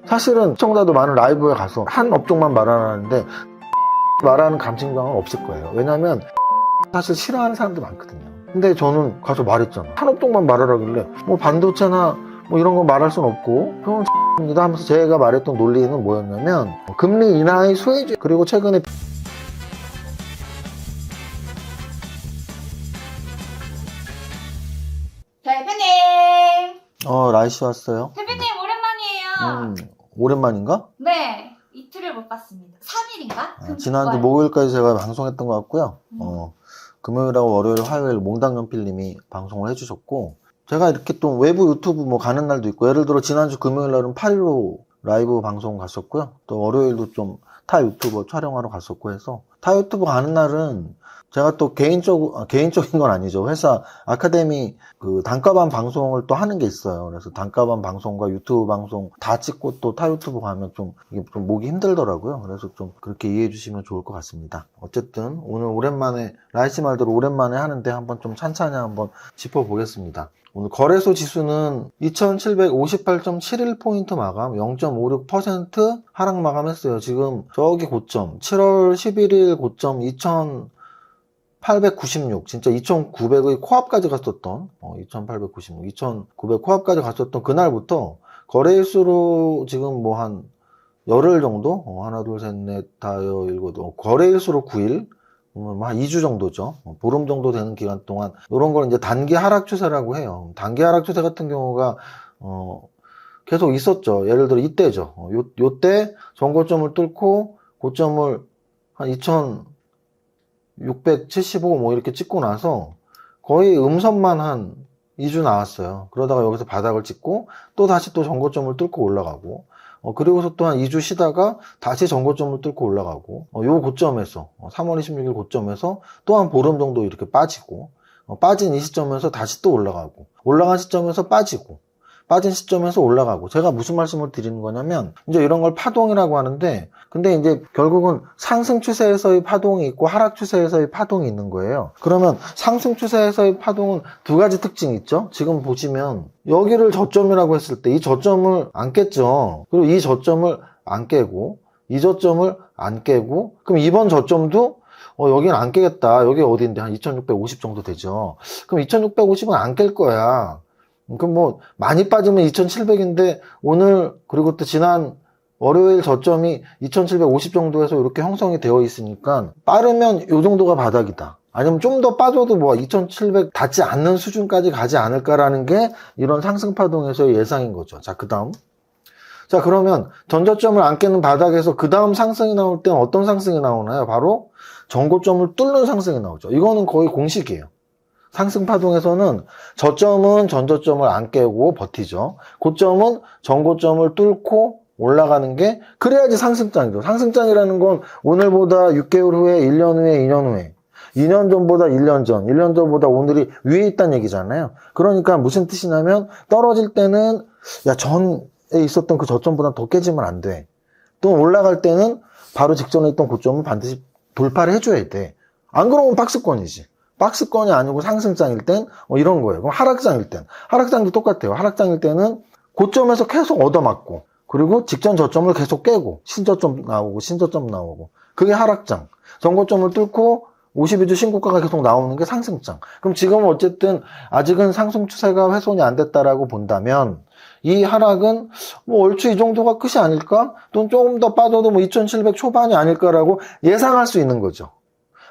사실은 시청자도 많은 라이브에 가서 한 업종만 말하는데 말하는 감情장은 없을 거예요. 왜냐면 사실 싫어하는 사람도 많거든요. 근데 저는 가서 말했잖아. 한 업종만 말하라길래 뭐 반도체나 뭐 이런 거 말할 순 없고 그건 입니다 하면서 제가 말했던 논리는 뭐였냐면 금리 인하의 수혜주 그리고 최근에 대표님! 라이씨 왔어요. 대표님 오랜만이에요. 오랜만인가? 네, 이틀을 못 봤습니다. 3일인가? 지난주 목요일까지 제가 방송했던 것 같고요. 금요일하고 월요일, 화요일 몽당연필님이 방송을 해주셨고 제가 이렇게 또 외부 유튜브 뭐 가는 날도 있고 예를 들어 지난주 금요일 날은 8.15 라이브 방송 갔었고요. 또 월요일도 좀 타 유튜버 촬영하러 갔었고 해서 타 유튜버 가는 날은 제가 또 개인적인 건 아니죠. 회사 아카데미 그 단가반 방송을 또 하는 게 있어요. 그래서 단가반 방송과 유튜브 방송 다 찍고 또 타 유튜브 가면 좀 이게 좀 보기 힘들더라고요. 그래서 좀 그렇게 이해해 주시면 좋을 것 같습니다. 어쨌든 오늘 오랜만에 라이씨 말대로 오랜만에 하는데 한번 좀 찬찬히 한번 짚어보겠습니다. 오늘 거래소 지수는 2758.71포인트 마감 0.56% 하락 마감했어요. 지금 저기 고점 7월 11일 고점 2896 진짜 2900의 코앞까지 갔었던 2896 2900 코앞까지 갔었던 그날부터 거래일수로 지금 뭐 한 열흘 정도 하나 둘 셋 넷 다여 일곱 거래일수로 9일 한 2주 정도죠. 보름 정도 되는 기간 동안 이런 걸 이제 단기 하락 추세라고 해요. 단기 하락 추세 같은 경우가 계속 있었죠. 예를 들어 이때죠. 요때 전고점을 뚫고 고점을 한 2675 뭐 이렇게 찍고 나서 거의 음선만 한 2주 나왔어요. 그러다가 여기서 바닥을 찍고 또 다시 또 전고점을 뚫고 올라가고 그리고서 또 한 2주 쉬다가 다시 전고점을 뚫고 올라가고 요 고점에서 3월 26일 고점에서 또 한 보름 정도 이렇게 빠지고 빠진 이 시점에서 다시 또 올라가고 올라간 시점에서 빠지고 빠진 시점에서 올라가고 제가 무슨 말씀을 드리는 거냐면 이제 이런 걸 파동이라고 하는데 근데 이제 결국은 상승 추세에서의 파동이 있고 하락 추세에서의 파동이 있는 거예요. 그러면 상승 추세에서의 파동은 두 가지 특징이 있죠. 지금 보시면 여기를 저점이라고 했을 때 이 저점을 안 깼죠. 그리고 이 저점을 안 깨고 이 저점을 안 깨고 그럼 이번 저점도 여기는 안 깨겠다. 여기 어디인데 한 2650 정도 되죠. 그럼 2650은 안 깰 거야. 그럼 뭐 많이 빠지면 2700인데 오늘 그리고 또 지난 월요일 저점이 2750 정도에서 이렇게 형성이 되어 있으니까 빠르면 이 정도가 바닥이다. 아니면 좀 더 빠져도 뭐 2700 닿지 않는 수준까지 가지 않을까라는 게 이런 상승 파동에서의 예상인 거죠. 자, 그다음. 자, 그러면 전저점을 안 깨는 바닥에서 그다음 상승이 나올 때는 어떤 상승이 나오나요? 바로 전고점을 뚫는 상승이 나오죠. 이거는 거의 공식이에요. 상승 파동에서는 저점은 전저점을 안 깨고 버티죠. 고점은 전고점을 뚫고 올라가는 게 그래야지 상승장이죠. 상승장이라는 건 오늘보다 6개월 후에 1년 후에 2년 후에 2년 전보다 1년 전 1년 전보다 오늘이 위에 있다는 얘기잖아요. 그러니까 무슨 뜻이냐면 떨어질 때는 야 전에 있었던 그 저점보다 더 깨지면 안 돼. 또 올라갈 때는 바로 직전에 있던 고점을 반드시 돌파를 해줘야 돼. 안 그러면 박스권이지. 박스권이 아니고 상승장일 땐 이런 거예요. 그럼 하락장일 땐 하락장도 똑같아요. 하락장일 때는 고점에서 계속 얻어맞고 그리고 직전 저점을 계속 깨고 신저점 나오고 신저점 나오고 그게 하락장. 전고점을 뚫고 52주 신고가가 계속 나오는 게 상승장. 그럼 지금은 어쨌든 아직은 상승 추세가 훼손이 안 됐다라고 본다면 이 하락은 뭐 얼추 이 정도가 끝이 아닐까? 또는 조금 더 빠져도 뭐 2700 초반이 아닐까라고 예상할 수 있는 거죠.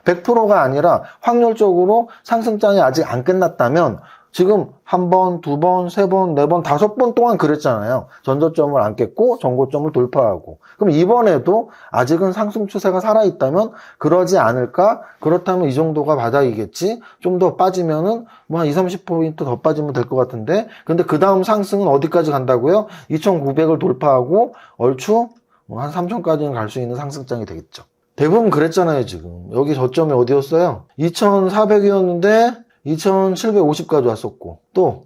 100%가 아니라 확률적으로 상승장이 아직 안 끝났다면 지금 한 번, 두 번, 세 번, 네 번, 다섯 번 동안 그랬잖아요. 전저점을 안 깼고 전고점을 돌파하고. 그럼 이번에도 아직은 상승 추세가 살아있다면 그러지 않을까? 그렇다면 이 정도가 바닥이겠지? 좀 더 빠지면은 뭐 한 20, 30포인트 더 빠지면 될 것 같은데 근데 그 다음 상승은 어디까지 간다고요? 2900을 돌파하고 얼추 한 3000까지는 갈 수 있는 상승장이 되겠죠. 대부분 그랬잖아요, 지금. 여기 저점이 어디였어요? 2400이었는데 2750까지 왔었고, 또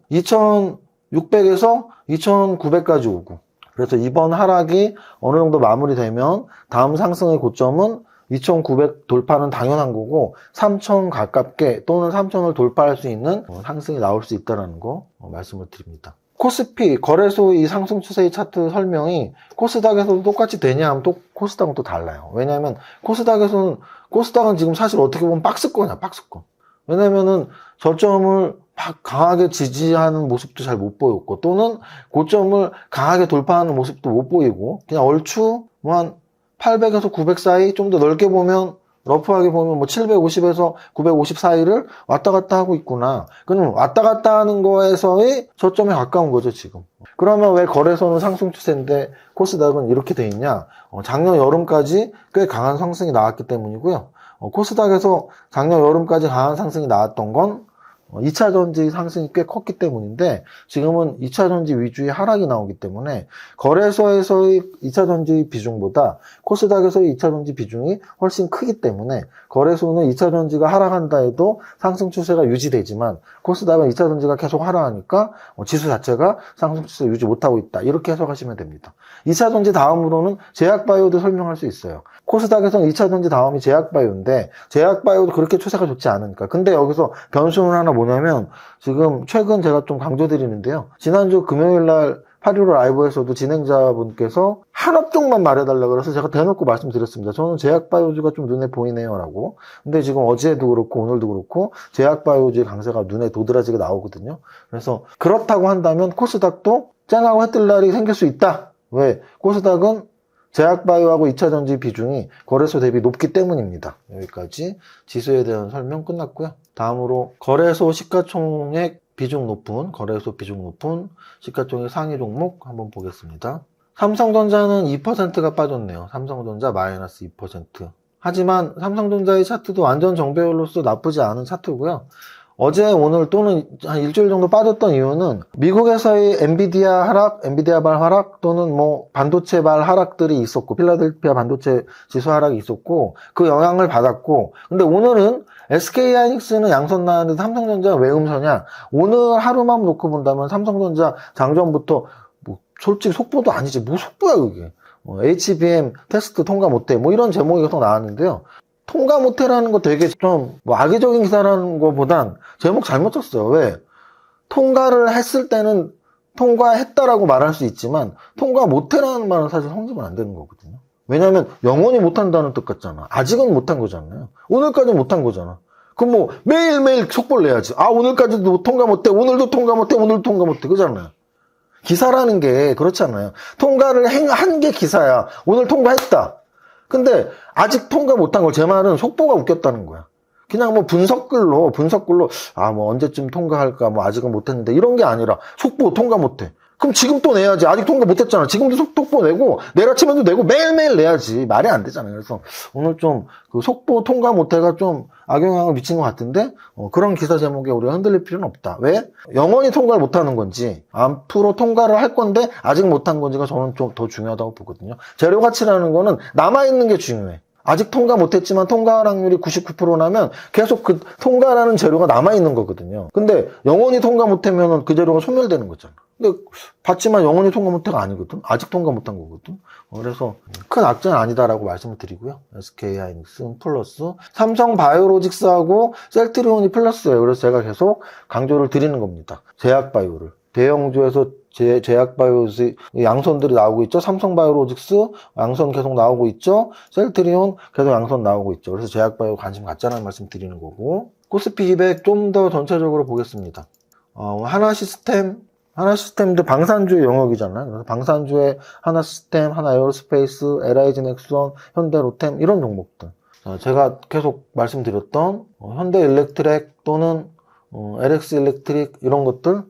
2600에서 2900까지 오고. 그래서 이번 하락이 어느 정도 마무리되면 다음 상승의 고점은 2900 돌파는 당연한 거고 3000 가깝게 또는 3000을 돌파할 수 있는 상승이 나올 수 있다는 거 말씀을 드립니다. 코스피, 거래소 이 상승 추세의 차트 설명이 코스닥에서도 똑같이 되냐 하면 또 코스닥은 또 달라요. 왜냐하면 코스닥은 지금 사실 어떻게 보면 박스권이야, 박스권. 왜냐면은 저점을 막 강하게 지지하는 모습도 잘 못 보였고, 또는 고점을 강하게 돌파하는 모습도 못 보이고, 그냥 얼추 뭐 한 800에서 900 사이, 좀 더 넓게 보면, 러프하게 보면 뭐 750에서 950 사이를 왔다 갔다 하고 있구나. 그럼 왔다 갔다 하는 거에서의 저점에 가까운 거죠, 지금. 그러면 왜 거래소는 상승 추세인데 코스닥은 이렇게 돼 있냐? 작년 여름까지 꽤 강한 상승이 나왔기 때문이고요. 코스닥에서 작년 여름까지 강한 상승이 나왔던 건 2차전지 상승이 꽤 컸기 때문인데, 지금은 2차전지 위주의 하락이 나오기 때문에 거래소에서의 2차전지 비중보다 코스닥에서의 2차전지 비중이 훨씬 크기 때문에 거래소는 2차전지가 하락한다 해도 상승 추세가 유지되지만 코스닥은 2차전지가 계속 하락하니까 지수 자체가 상승 추세 유지 못하고 있다, 이렇게 해석하시면 됩니다. 2차전지 다음으로는 제약바이오도 설명할 수 있어요. 코스닥에서는 2차전지 다음이 제약바이오인데 제약바이오도 그렇게 추세가 좋지 않으니까. 근데 여기서 변수는 하나 뭐냐면, 지금 최근 제가 좀 강조드리는데요, 지난주 금요일날 8.15 라이브에서도 진행자분께서 한 업종만 말해달라고 그래서 제가 대놓고 말씀드렸습니다. 저는 제약바이오주가 좀 눈에 보이네요 라고. 근데 지금 어제도 그렇고 오늘도 그렇고 제약바이오주의 강세가 눈에 도드라지게 나오거든요. 그래서 그렇다고 한다면 코스닥도 쨍하고 해뜰 날이 생길 수 있다. 왜? 코스닥은 제약바이오하고 2차전지 비중이 거래소 대비 높기 때문입니다. 여기까지 지수에 대한 설명 끝났고요. 다음으로 거래소 시가총액 비중 높은, 거래소 비중 높은 시가총액 상위 종목 한번 보겠습니다. 삼성전자는 2%가 빠졌네요. 삼성전자 마이너스 2%. 하지만 삼성전자의 차트도 완전 정배열로서 나쁘지 않은 차트고요. 어제, 오늘 또는 한 일주일 정도 빠졌던 이유는 미국에서의 엔비디아발 하락 또는 뭐 반도체발 하락들이 있었고, 필라델피아 반도체 지수 하락이 있었고, 그 영향을 받았고, 근데 오늘은 SK하이닉스는 양선 나왔는데 삼성전자는 왜 음서냐? 오늘 하루만 놓고 본다면 삼성전자 장전부터 뭐 솔직히 속보도 아니지, 뭐 속보야 그게. HBM 테스트 통과 못해, 뭐 이런 제목이 계속 나왔는데요. 통과 못해라는 거 되게 좀 뭐 악의적인 기사라는 거보단 제목 잘못 썼어요. 왜? 통과를 했을 때는 통과했다라고 말할 수 있지만 통과 못해라는 말은 사실 성립은 안 되는 거거든요. 왜냐하면 영원히 못한다는 뜻 같잖아. 아직은 못한 거잖아요. 오늘까지 못한 거잖아. 그럼 뭐 매일매일 속보를 내야지. 아, 오늘까지도 통과 못해, 오늘도 통과 못해, 오늘도 통과 못해, 그잖아요. 기사라는 게 그렇잖아요. 통과를 한 게 기사야. 오늘 통과했다. 근데 아직 통과 못한 걸, 제 말은 속보가 웃겼다는 거야. 그냥 뭐 분석글로 아, 뭐 언제쯤 통과할까, 뭐 아직은 못했는데, 이런 게 아니라 속보 통과 못해. 그럼 지금 또 내야지. 아직 통과 못했잖아. 지금도 속보 내고 내일 아침에도 내고 매일매일 내야지. 말이 안 되잖아요. 그래서 오늘 좀 그 속보 통과 못해가 좀 악영향을 미친 것 같은데, 그런 기사 제목에 우리가 흔들릴 필요는 없다. 왜? 영원히 통과를 못하는 건지 앞으로 통과를 할 건데 아직 못한 건지가 저는 좀 더 중요하다고 보거든요. 재료 가치라는 거는 남아있는 게 중요해. 아직 통과 못했지만 통과 확률이 99%라면 계속 그 통과라는 재료가 남아있는 거거든요. 근데 영원히 통과 못하면 그 재료가 소멸되는 거잖아. 근데 봤지만 영원히 통과 못해가 아니거든. 아직 통과 못한 거거든. 그래서 큰 악재는 아니다라고 말씀을 드리고요. SK하이닉스 플러스, 삼성바이오로직스하고 셀트리온이 플러스예요. 그래서 제가 계속 강조를 드리는 겁니다. 제약바이오를. 대형주에서 제약바이오 양선들이 나오고 있죠. 삼성바이오로직스 양선 계속 나오고 있죠. 셀트리온 계속 양선 나오고 있죠. 그래서 제약바이오 관심 갖자는 말씀 드리는 거고, 코스피 200 좀 더 전체적으로 보겠습니다. 하나시스템도 방산주의 영역이잖아요. 그래서 방산주의 하나시스템, 하나에어로스페이스, LIG넥선, 현대로템, 이런 종목들. 제가 계속 말씀드렸던 현대일렉트렉 또는 LX일렉트릭, 이런 것들,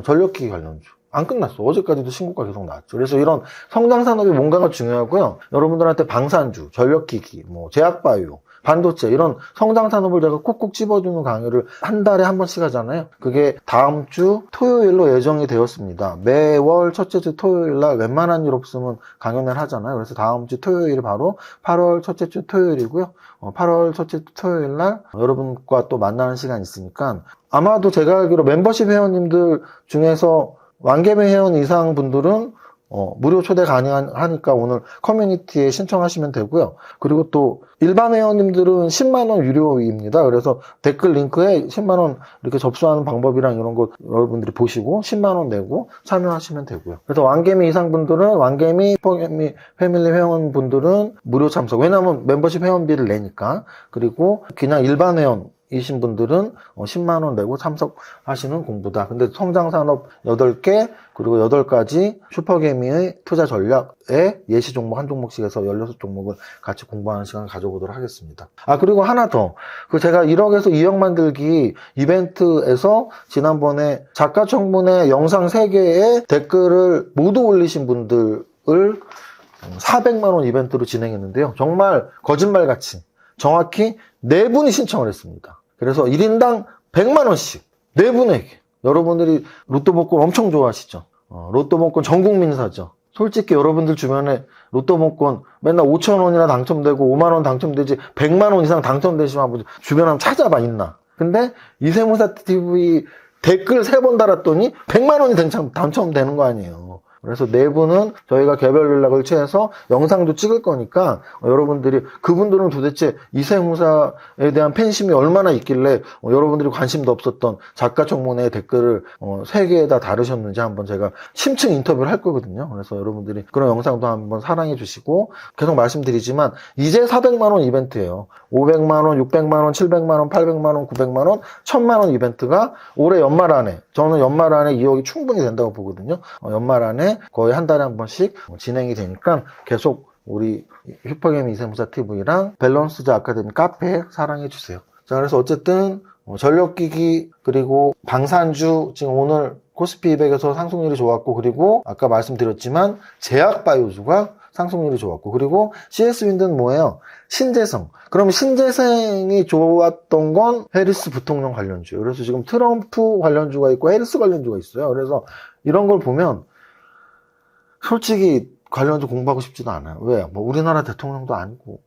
전력기기 관련주. 안 끝났어. 어제까지도 신고가 계속 나왔죠. 그래서 이런 성장산업이 뭔가가 중요하고요. 여러분들한테 방산주, 전력기기, 뭐 제약바이오, 반도체, 이런 성장산업을 제가 콕콕 집어주는 강의를 한 달에 한 번씩 하잖아요. 그게 다음 주 토요일로 예정이 되었습니다. 매월 첫째 주 토요일날 웬만한 일 없으면 강연을 하잖아요. 그래서 다음 주 토요일이 바로 8월 첫째 주 토요일이고요. 8월 첫째 주 토요일날 여러분과 또 만나는 시간이 있으니까, 아마도 제가 알기로 멤버십 회원님들 중에서 완개매 회원 이상 분들은 무료 초대 가능하니까 오늘 커뮤니티에 신청하시면 되고요. 그리고 또 일반 회원님들은 10만원 유료입니다. 그래서 댓글 링크에 10만원 이렇게 접수하는 방법이랑 이런 거 여러분들이 보시고 10만원 내고 참여하시면 되고요. 그래서 왕개미 이상분들은 왕개미, 슈퍼개미 패밀리 회원분들은 무료 참석. 왜냐하면 멤버십 회원비를 내니까. 그리고 그냥 일반 회원 이신 분들은 10만원 내고 참석하시는 공부다. 근데 성장산업 8개 그리고 8가지 슈퍼개미의 투자 전략에 예시 종목 한 종목씩에서 16종목을 같이 공부하는 시간 가져보도록 하겠습니다. 그리고 하나 더. 제가 1억에서 2억 만들기 이벤트에서 지난번에 작가 청문회 영상 3개에 댓글을 모두 올리신 분들을 400만원 이벤트로 진행했는데요. 정말 거짓말같이 정확히 4분이 신청을 했습니다. 그래서 1인당 100만원씩 4분에게. 여러분들이 로또 복권 엄청 좋아하시죠? 로또 복권 전 국민 사죠. 솔직히 여러분들 주변에 로또 복권 맨날 5천원이나 당첨되고 5만원 당첨되지 100만원 이상 당첨되시면 한번 주변에 한번 찾아봐 있나. 근데 이세무사 TV 댓글 3번 달았더니 100만원이 당첨되는 거 아니에요. 그래서 4분은 저희가 개별 연락을 취해서 영상도 찍을 거니까 여러분들이 그분들은 도대체 이세무사에 대한 팬심이 얼마나 있길래 여러분들이 관심도 없었던 작가 청문회 댓글을 3개에다 다루셨는지 한번 제가 심층 인터뷰를 할 거거든요. 그래서 여러분들이 그런 영상도 한번 사랑해 주시고 계속 말씀드리지만 이제 400만원 이벤트예요. 500만원, 600만원, 700만원, 800만원, 900만원, 1000만원 이벤트가 올해 연말 안에 저는 연말 안에 2억이 충분히 된다고 보거든요. 연말 안에 거의 한 달에 한 번씩 진행이 되니까 계속 우리 슈퍼개미 이세무사 TV랑 밸런스드 아카데미 카페 사랑해 주세요. 자, 그래서 어쨌든 전력기기 그리고 방산주 지금 오늘 코스피 200에서 상승률이 좋았고 그리고 아까 말씀드렸지만 제약바이오주가 상승률이 좋았고 그리고 CS윈드는 뭐예요? 신재생. 그럼 신재생이 좋았던 건 해리스 부통령 관련주. 그래서 지금 트럼프 관련주가 있고 해리스 관련주가 있어요. 그래서 이런 걸 보면 솔직히 관련주 공부하고 싶지도 않아요. 왜? 뭐 우리나라 대통령도 아니고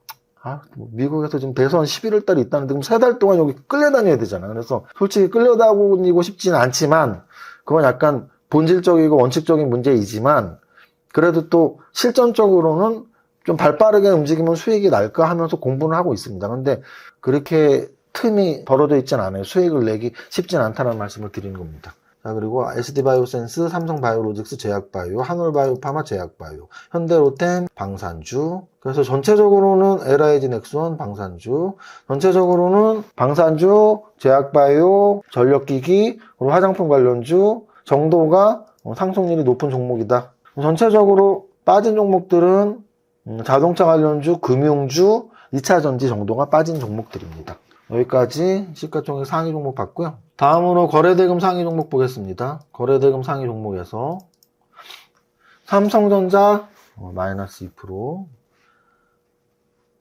뭐 미국에서 지금 대선 11월 달에 있다는데 그럼 3달 동안 여기 끌려다녀야 되잖아요. 그래서 솔직히 끌려다니고 싶지는 않지만 그건 약간 본질적이고 원칙적인 문제이지만 그래도 또 실전적으로는 좀 발빠르게 움직이면 수익이 날까 하면서 공부는 하고 있습니다. 근데 그렇게 틈이 벌어져 있진 않아요. 수익을 내기 쉽진 않다는 말씀을 드리는 겁니다. 자, 그리고 SD바이오센스, 삼성바이오로직스, 제약바이오, 한올바이오파마, 제약바이오, 현대로템, 방산주. 그래서 전체적으로는 LIG 넥스원, 방산주. 전체적으로는 방산주, 제약바이오, 전력기기, 그리고 화장품 관련주 정도가 상승률이 높은 종목이다. 전체적으로 빠진 종목들은 자동차 관련주, 금융주, 2차전지 정도가 빠진 종목들입니다. 여기까지 시가총액 상위 종목 봤고요. 다음으로 거래대금 상위 종목 보겠습니다. 거래대금 상위 종목에서 삼성전자 마이너스 2%,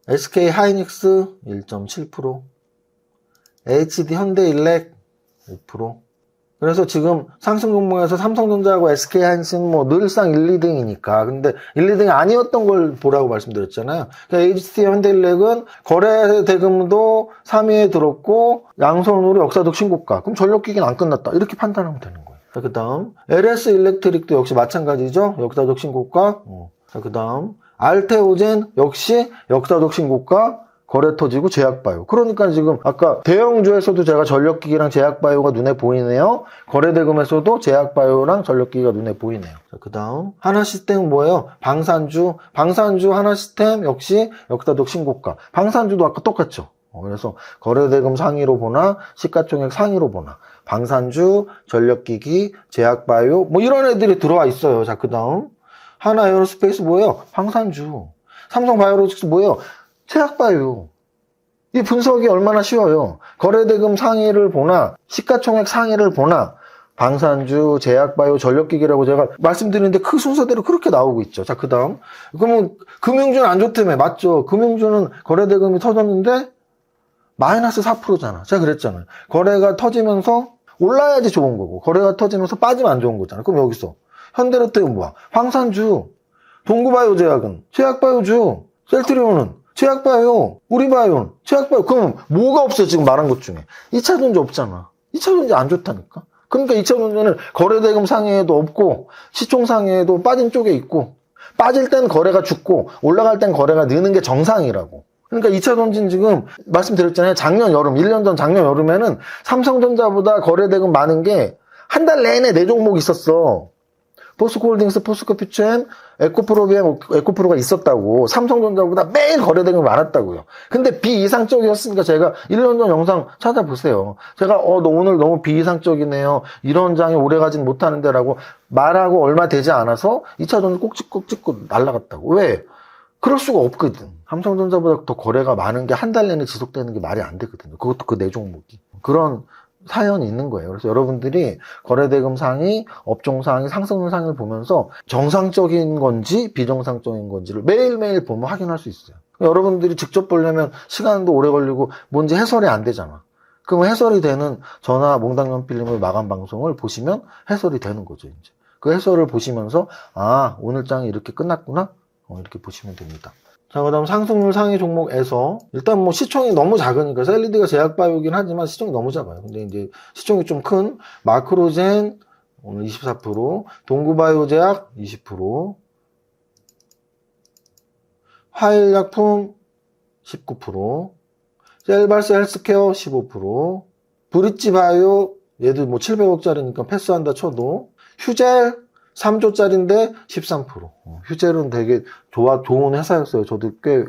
SK 하이닉스 1.7%, HD 현대일렉 5%. 그래서 지금 상승 종목에서 삼성전자하고 SK 하이닉스는 뭐 늘상 1, 2등이니까. 근데 1, 2등이 아니었던 걸 보라고 말씀드렸잖아요. 그러니까 HD 현대일렉은 거래 대금도 3위에 들었고 양손으로 역사적 신고가. 그럼 전력기기는 안 끝났다. 이렇게 판단하면 되는 거예요. 자, 그다음 LS 일렉트릭도 역시 마찬가지죠. 역사적 신고가. 자, 그다음 알테오젠 역시 역사적 신고가. 거래 터지고 제약바이오. 그러니까 지금 아까 대형주에서도 제가 전력기기랑 제약바이오가 눈에 보이네요. 거래대금에서도 제약바이오랑 전력기기가 눈에 보이네요. 그 다음 하나시스템은 뭐예요? 방산주 하나시스템 역시 역사적 신고가. 방산주도 아까 똑같죠. 그래서 거래대금 상위로 보나 시가총액 상위로 보나 방산주, 전력기기, 제약바이오 뭐 이런 애들이 들어와 있어요. 자, 그 다음 하나에어로스페이스 뭐예요? 방산주. 삼성바이오로직스 뭐예요? 제약바이오. 이 분석이 얼마나 쉬워요. 거래대금 상위를 보나 시가총액 상위를 보나 방산주, 제약바이오, 전력기기라고 제가 말씀드리는데 그 순서대로 그렇게 나오고 있죠. 자, 그 다음 그러면 금융주는 안 좋다며. 맞죠? 금융주는 거래대금이 터졌는데 마이너스 4%잖아. 제가 그랬잖아요. 거래가 터지면서 올라야지 좋은 거고 거래가 터지면서 빠지면 안 좋은 거잖아. 그럼 여기서 현대로템은 뭐야? 방산주, 동구바이오제약은 제약바이오주, 셀트리온은 제약바이오, 우리바이오는 제약바이오. 그럼 뭐가 없어 지금 말한 것 중에? 2차전지 없잖아. 2차전지 안 좋다니까. 그러니까 2차전지는 거래대금 상해에도 없고 시총 상해에도 빠진 쪽에 있고 빠질 땐 거래가 죽고 올라갈 땐 거래가 느는 게 정상이라고. 그러니까 2차전지는 지금 말씀드렸잖아요. 작년 여름, 1년 전 작년 여름에는 삼성전자보다 거래대금 많은 게 한 달 내내 4종목 있었어. 포스코홀딩스, 포스코퓨처엠, 에코프로비엠, 에코프로가 있었다고. 삼성전자보다 매일 거래대금이 많았다고요. 근데 비이상적이었으니까 제가 1년 전 영상 찾아보세요. 제가 너 오늘 너무 비이상적이네요. 이런 장이 오래가진 못하는데 라고 말하고 얼마 되지 않아서 2차전지 꼭 찍고 날아갔다고. 왜? 그럴 수가 없거든. 삼성전자보다 더 거래가 많은 게 한 달 내내 지속되는 게 말이 안 되거든요. 그것도 그 4종목이. 그런 사연이 있는 거예요. 그래서 여러분들이 거래대금 상위, 업종 상위, 상승률 상위를 보면서 정상적인 건지 비정상적인 건지를 매일매일 보면 확인할 수 있어요. 여러분들이 직접 보려면 시간도 오래 걸리고 뭔지 해설이 안 되잖아. 그럼 해설이 되는 전화 몽당연필님의 마감 방송을 보시면 해설이 되는 거죠. 이제 그 해설을 보시면서 오늘 장이 이렇게 끝났구나. 이렇게 보시면 됩니다. 자, 그 다음 상승률 상위 종목에서 일단 뭐 시총이 너무 작으니까 셀리드가 제약바이오긴 하지만 시총이 너무 작아요. 근데 이제 시총이 좀 큰 마크로젠 오늘 24%, 동구바이오제약 20%, 화일약품 19%, 셀발스 헬스케어 15%, 브릿지바이오 얘도 뭐 700억짜리니까 패스한다 쳐도 휴젤 3조짜리인데 13%. 휴젤은 되게 좋은 회사였어요. 저도 꽤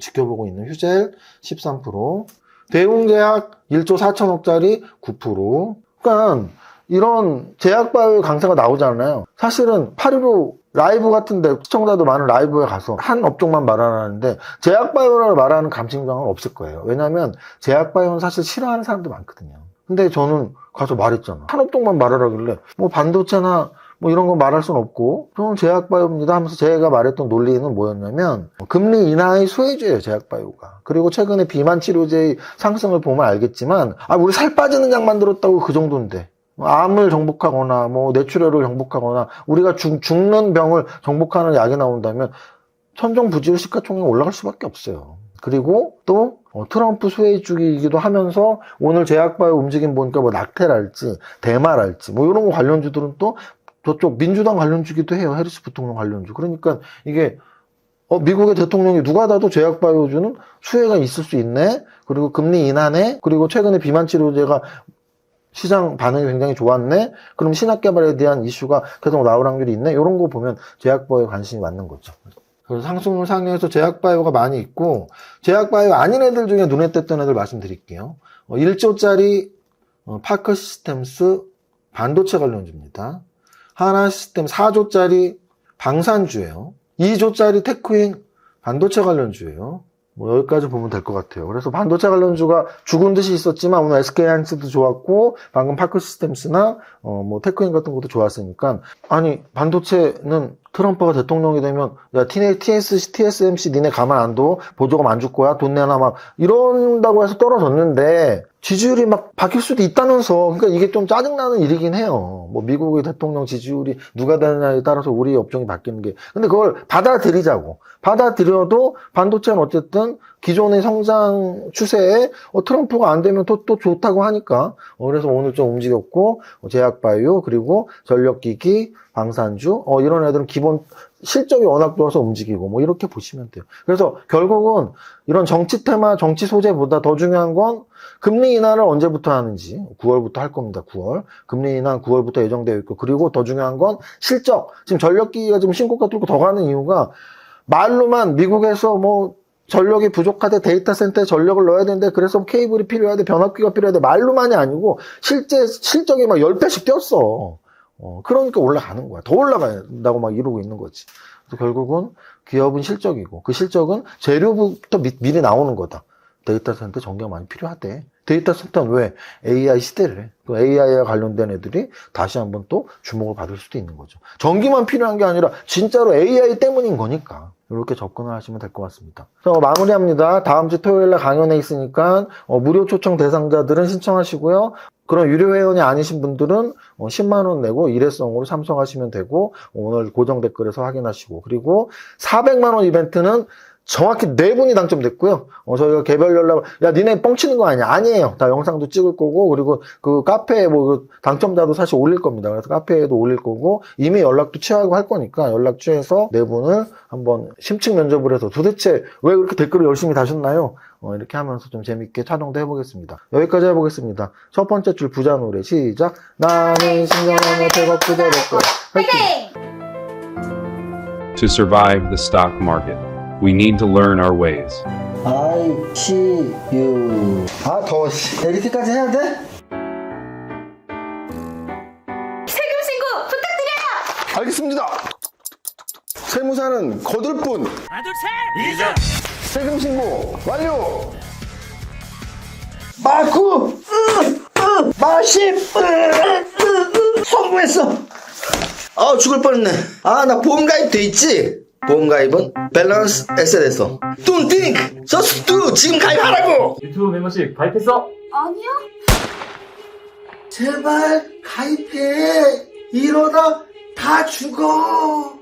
지켜보고 있는 휴젤 13%. 대웅제약 1조 4천억짜리 9%. 그러니까 이런 제약바이오 강세가 나오잖아요. 사실은 815 라이브 같은데 시청자도 많은 라이브에 가서 한 업종만 말하는데 제약바이오를 말하는 감칭장은 없을 거예요. 왜냐하면 제약바이오는 사실 싫어하는 사람도 많거든요. 근데 저는 가서 말했잖아. 한 업종만 말하라길래 뭐 반도체나 뭐 이런 거 말할 수는 없고 저는 제약바이오입니다 하면서 제가 말했던 논리는 뭐였냐면 금리 인하의 수혜주예요. 제약바이오가. 그리고 최근에 비만 치료제의 상승을 보면 알겠지만 우리 살 빠지는 약 만들었다고 그 정도인데 암을 정복하거나 뭐 뇌출혈을 정복하거나 우리가 죽는 병을 정복하는 약이 나온다면 천정부지의 시가총액이 올라갈 수밖에 없어요. 그리고 또 트럼프 수혜주기이기도 하면서 오늘 제약바이오 움직임 보니까 뭐 낙태랄지 대마랄지 뭐 이런 거 관련주들은 또 저쪽 민주당 관련주기도 해요. 해리스 부통령 관련주. 그러니까 이게 미국의 대통령이 누가 봐도 제약바이오주는 수혜가 있을 수 있네. 그리고 금리 인하네. 그리고 최근에 비만 치료제가 시장 반응이 굉장히 좋았네. 그럼 신약개발에 대한 이슈가 계속 나올 확률이 있네. 이런 거 보면 제약바이오에 관심이 많는 거죠. 그래서 상승률 상위에서 제약바이오가 많이 있고 제약바이오 아닌 애들 중에 눈에 띄었던 애들 말씀드릴게요. 1조짜리 파커 시스템스 반도체 관련주입니다. 하나시스템 4조짜리 방산주예요. 2조짜리 테크인 반도체 관련주예요. 뭐 여기까지 보면 될 것 같아요. 그래서 반도체 관련주가 죽은 듯이 있었지만 오늘 SK하이닉스도 좋았고 방금 파크시스템스나 뭐 테크인 같은 것도 좋았으니까 반도체는 트럼프가 대통령이 되면 야 TSMC 니네 가만 안 둬 보조금 안 줄 거야 돈 내놔 막 이런다고 해서 떨어졌는데 지지율이 막 바뀔 수도 있다면서 그러니까 이게 좀 짜증나는 일이긴 해요. 뭐 미국의 대통령 지지율이 누가 되느냐에 따라서 우리 업종이 바뀌는 게 근데 그걸 받아들이자고 받아들여도 반도체는 어쨌든 기존의 성장 추세에 트럼프가 안 되면 또 좋다고 하니까 그래서 오늘 좀 움직였고 제약바이오 그리고 전력기기 방산주 이런 애들은 기본 실적이 워낙 좋아서 움직이고 뭐 이렇게 보시면 돼요. 그래서 결국은 이런 정치 테마, 정치 소재보다 더 중요한 건 금리 인하를 언제부터 하는지 9월부터 할 겁니다. 9월. 금리 인하 9월부터 예정되어 있고 그리고 더 중요한 건 실적. 지금 전력기기가 지금 신고가 뚫고 더 가는 이유가 말로만 미국에서 뭐 전력이 부족하대 데이터 센터에 전력을 넣어야 되는데 그래서 케이블이 필요하대 변압기가 필요하대 말로만이 아니고 실적이 막 10배씩 뛰었어. 그러니까 올라가는 거야. 더 올라간다고 막 이러고 있는 거지. 그래서 결국은 기업은 실적이고 그 실적은 재료부터 미리 나오는 거다. 데이터 센터 전기가 많이 필요하대. 데이터 센터는 왜? AI 시대래. 그 AI와 관련된 애들이 다시 한번 또 주목을 받을 수도 있는 거죠. 전기만 필요한 게 아니라 진짜로 AI 때문인 거니까. 이렇게 접근을 하시면 될 것 같습니다. 자, 마무리합니다. 다음 주 토요일날 강연회 있으니까 무료 초청 대상자들은 신청하시고요. 그런 유료 회원이 아니신 분들은 10만 원 내고 일회성으로 참석하시면 되고 오늘 고정 댓글에서 확인하시고 그리고 400만 원 이벤트는 정확히 4분이 당첨됐고요. 저희가 개별 연락을, 야, 니네 뻥치는 거 아니야? 아니에요. 다 영상도 찍을 거고, 그리고 그 카페에 그 당첨자도 사실 올릴 겁니다. 그래서 카페에도 올릴 거고, 이미 연락도 취하고 할 거니까 연락 취해서 4분을 한번 심층 면접을 해서 도대체 왜 그렇게 댓글을 열심히 다셨나요? 이렇게 하면서 좀 재밌게 촬영도 해보겠습니다. 여기까지 해보겠습니다. 첫 번째 줄 부자 노래 시작. 나는 신경하며 대박 부자 될 거야. 화이팅! To survive the stock market, we need to learn our ways. I see you. 아, 더워. 이렇게까지 해야 돼? 세금 신고 부탁드려요. 알겠습니다. 세무사는 거들 뿐. 세금 신고 완료. 마구 마십 성공했어. 아, 죽을 뻔했네. 아, 나 보험가입 돼 있지? 보험가입은 밸런스 에셋에서. Don't think, just do. 지금 가입하라고. 유튜브 멤버십 가입했어? 아니요. 제발 가입해. 이러다 다 죽어.